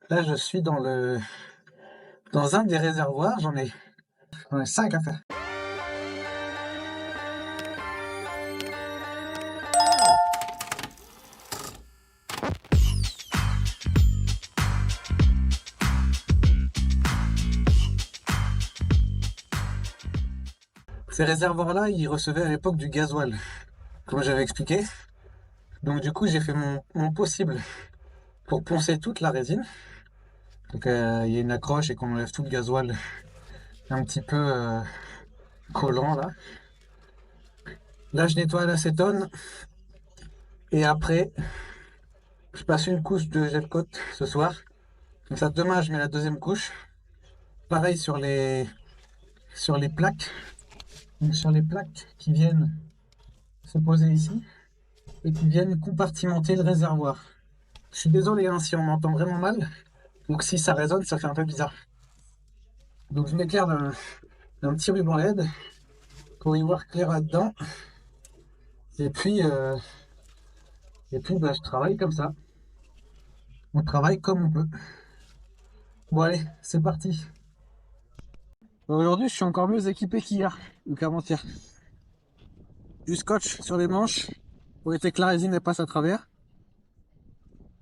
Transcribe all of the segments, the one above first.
Là, je suis dans un des réservoirs, j'en ai 5 à faire. Ces réservoirs-là, ils recevaient à l'époque du gasoil, comme j'avais expliqué. Donc du coup, j'ai fait mon possible pour poncer toute la résine. Donc il y a une accroche et qu'on enlève tout le gasoil un petit peu collant là. Là, je nettoie l'acétone et après, je passe une couche de gel coat ce soir. Comme ça, demain, je mets la deuxième couche. Pareil sur les plaques. Donc, sur les plaques qui viennent se poser ici et qui viennent compartimenter le réservoir. Je suis désolé hein, si on m'entend vraiment mal. Donc si ça résonne, ça fait un peu bizarre. Donc je m'éclaire d'un petit ruban LED pour y voir clair là-dedans. Et puis, euh, et puis je travaille comme ça. On travaille comme on peut. Bon allez, c'est parti. Aujourd'hui, je suis encore mieux équipé qu'hier, ou qu'avant-hier. Du scotch sur les manches pour éviter que la résine elle passe à travers.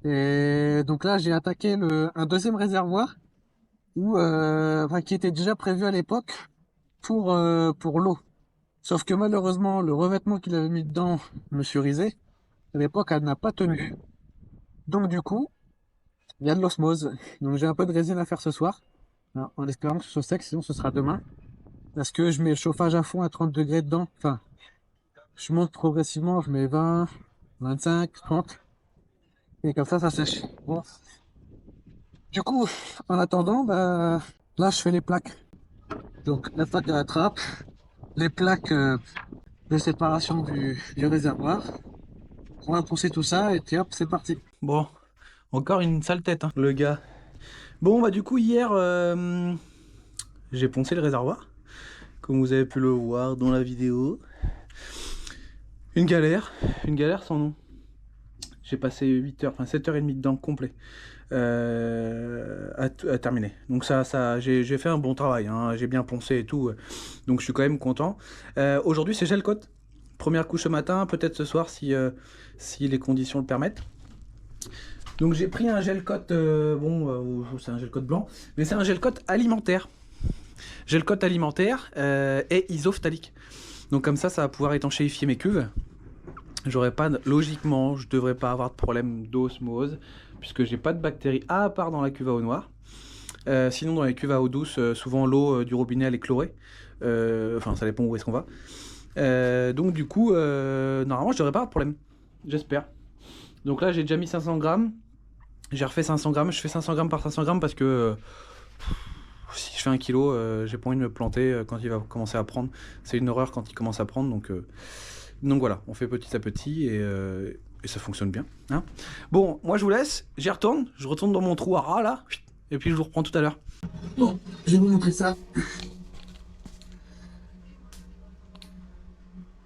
Et donc là, j'ai attaqué un deuxième réservoir qui était déjà prévu à l'époque pour l'eau. Sauf que malheureusement, le revêtement qu'il avait mis dedans, Monsieur Rizet, à l'époque, elle n'a pas tenu. Donc du coup, il y a de l'osmose. Donc j'ai un peu de résine à faire ce soir, hein, en espérant que ce soit sec, sinon ce sera demain. Parce que je mets le chauffage à fond à 30 degrés dedans. Enfin, je monte progressivement, je mets 20, 25, 30. Et comme ça sèche. Bon. Du coup, en attendant, là, je fais les plaques. Donc, la plaque de la trappe, les plaques de séparation du réservoir. On va pousser tout ça et puis hop, c'est parti. Bon, encore une sale tête, hein, le gars. Bon, bah du coup, hier, j'ai poncé le réservoir, comme vous avez pu le voir dans la vidéo. Une galère sans nom. J'ai passé 8 heures, enfin 7h30 dedans, complet, à terminer. Donc j'ai fait un bon travail, hein, j'ai bien poncé et tout, donc je suis quand même content. Aujourd'hui, c'est gel coat. Première couche ce matin, peut-être ce soir si les conditions le permettent. Donc j'ai pris un gel coat, c'est un gel coat blanc, mais c'est un gel coat alimentaire. Gel coat alimentaire et isophthalique. Donc comme ça va pouvoir étanchéifier mes cuves. Logiquement, je devrais pas avoir de problème d'osmose, puisque j'ai pas de bactéries à part dans la cuve à eau noire. Sinon dans les cuves à eau douce, souvent l'eau du robinet elle est chlorée. Enfin ça dépend où est-ce qu'on va. Donc du coup, normalement je devrais pas avoir de problème. J'espère. Donc là j'ai déjà mis 500 grammes. J'ai refait 500 grammes. Je fais 500 grammes par 500 grammes parce que si je fais 1 kilo, j'ai pas envie de me planter quand il va commencer à prendre. C'est une horreur quand il commence à prendre. Donc voilà, on fait petit à petit et ça fonctionne bien. Hein, bon, moi je vous laisse. J'y retourne. Je retourne dans mon trou à ras là. Et puis je vous reprends tout à l'heure. Bon, je vais vous montrer ça.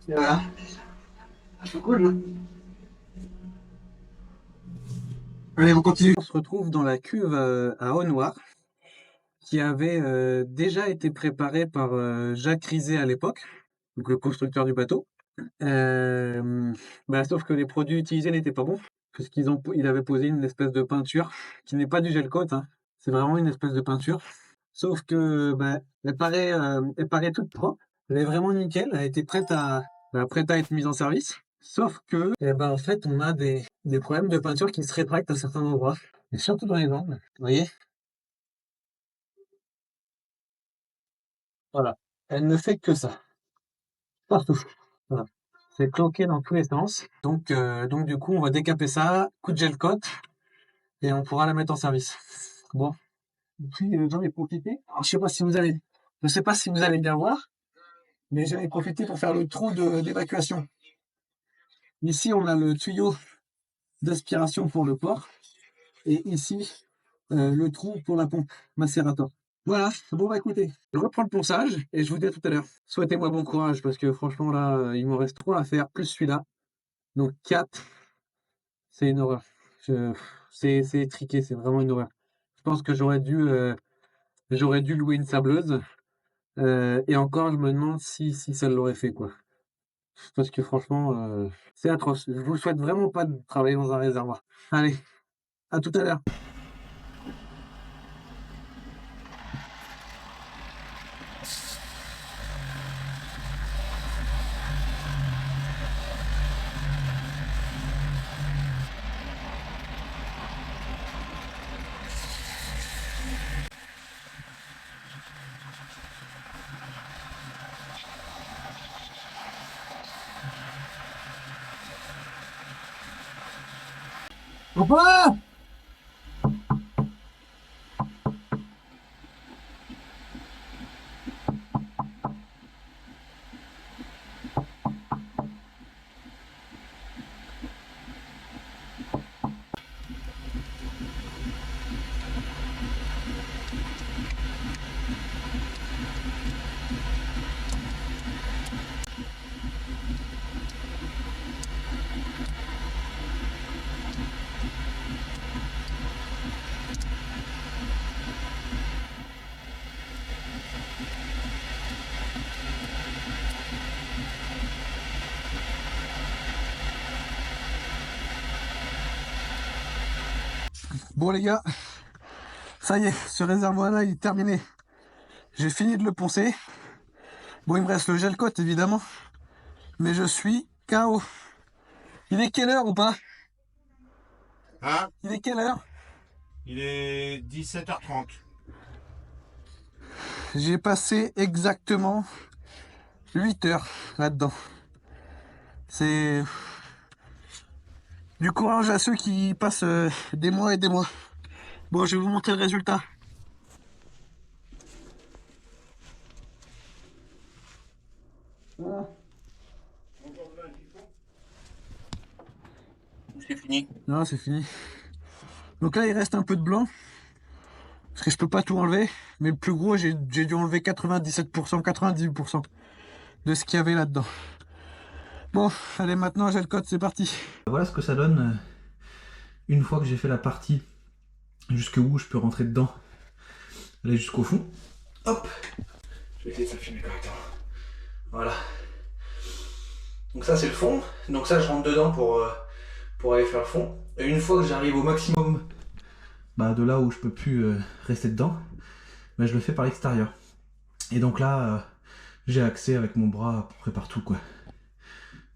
Et voilà. C'est cool, hein. Allez, on continue. On se retrouve dans la cuve à eau noire qui avait déjà été préparée par Jacques Rizet à l'époque, donc le constructeur du bateau. Sauf que les produits utilisés n'étaient pas bons, parce il avait posé une espèce de peinture qui n'est pas du gel coat, hein. C'est vraiment une espèce de peinture. Sauf que elle paraît toute propre, elle est vraiment nickel, elle était prête à être mise en service. Sauf que, en fait, on a des problèmes de peinture qui se rétractent à certains endroits, et surtout dans les angles. Vous voyez, voilà, elle ne fait que ça, partout. Voilà. C'est cloqué dans tous les sens. Donc du coup, on va décaper ça, coup de gel coat, et on pourra la mettre en service. Bon. Et puis j'en ai profité. Alors, je sais pas si vous allez bien voir, mais j'en ai profité pour faire le trou d'évacuation. Ici, on a le tuyau d'aspiration pour le port, et ici, le trou pour la pompe macérator. Voilà. Bon, écoutez, je reprends le ponçage, et je vous dis à tout à l'heure. Souhaitez-moi bon courage, parce que franchement, là, il m'en reste 3 à faire, plus celui-là. Donc 4, c'est une horreur. C'est étriqué, c'est vraiment une horreur. pense que j'aurais dû louer une sableuse. Et encore, je me demande si ça l'aurait fait, quoi. Parce que franchement, c'est atroce. Je vous souhaite vraiment pas de travailler dans un réservoir. Allez, à tout à l'heure. Papa! Bon les gars, ça y est, ce réservoir-là, il est terminé. J'ai fini de le poncer. Bon, il me reste le gel coat, évidemment. Mais je suis KO. Il est quelle heure ou pas? Hein? Il est quelle heure? Il est 17h30. J'ai passé exactement 8 heures là-dedans. C'est du courage à ceux qui passent des mois et des mois. Bon, je vais vous montrer le résultat. Voilà. C'est fini. Non, c'est fini. Donc là, il reste un peu de blanc. Parce que je peux pas tout enlever. Mais le plus gros, j'ai dû enlever 97%, 98% de ce qu'il y avait là-dedans. Bon, allez, maintenant, j'ai le code, c'est parti. Voilà ce que ça donne une fois que j'ai fait la partie jusqu'où je peux rentrer dedans, aller jusqu'au fond. Hop, je vais essayer de ça filmer correctement. Voilà. Donc ça c'est le fond. Donc ça je rentre dedans pour aller faire le fond. Et une fois que j'arrive au maximum de là où je peux plus rester dedans, je le fais par l'extérieur. Et donc là j'ai accès avec mon bras à peu près partout quoi.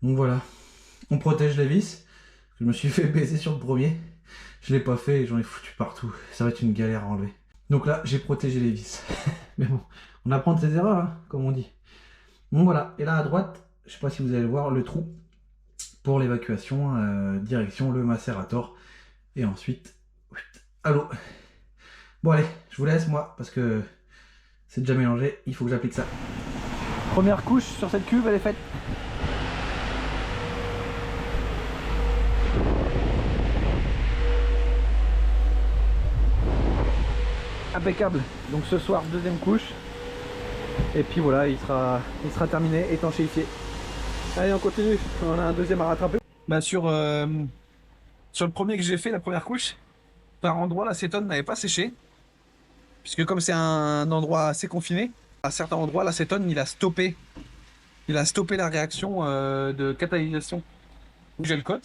Donc voilà. On protège les vis. Je me suis fait baiser sur le premier. Je l'ai pas fait et j'en ai foutu partout. Ça va être une galère à enlever. Donc là, j'ai protégé les vis. Mais bon, on apprend de ses erreurs, hein, comme on dit. Donc voilà. Et là à droite, je sais pas si vous allez le voir, le trou pour l'évacuation, direction le macérator. Et ensuite, à l'eau. Bon allez, je vous laisse moi, parce que c'est déjà mélangé. Il faut que j'applique ça. Première couche sur cette cuve, elle est faite. Impeccable. Donc ce soir, deuxième couche. Et puis voilà, il sera terminé, étanchéifié. Allez, on continue. On a un deuxième à rattraper. Sur le premier que j'ai fait, la première couche, par endroit, l'acétone n'avait pas séché. Puisque comme c'est un endroit assez confiné, à certains endroits, l'acétone, il a stoppé. Il a stoppé la réaction de catalysation du gel coat.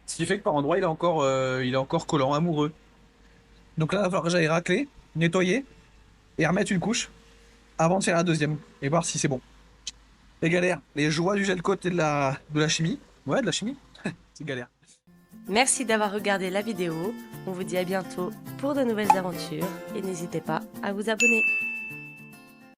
Ce qui fait que par endroit, il est encore collant, amoureux. Donc là, il va falloir que j'aille racler, nettoyer et remettre une couche avant de faire la deuxième et voir si c'est bon. Les galères, les joies du gel coat et de la chimie. Ouais, de la chimie, c'est galère. Merci d'avoir regardé la vidéo. On vous dit à bientôt pour de nouvelles aventures et n'hésitez pas à vous abonner.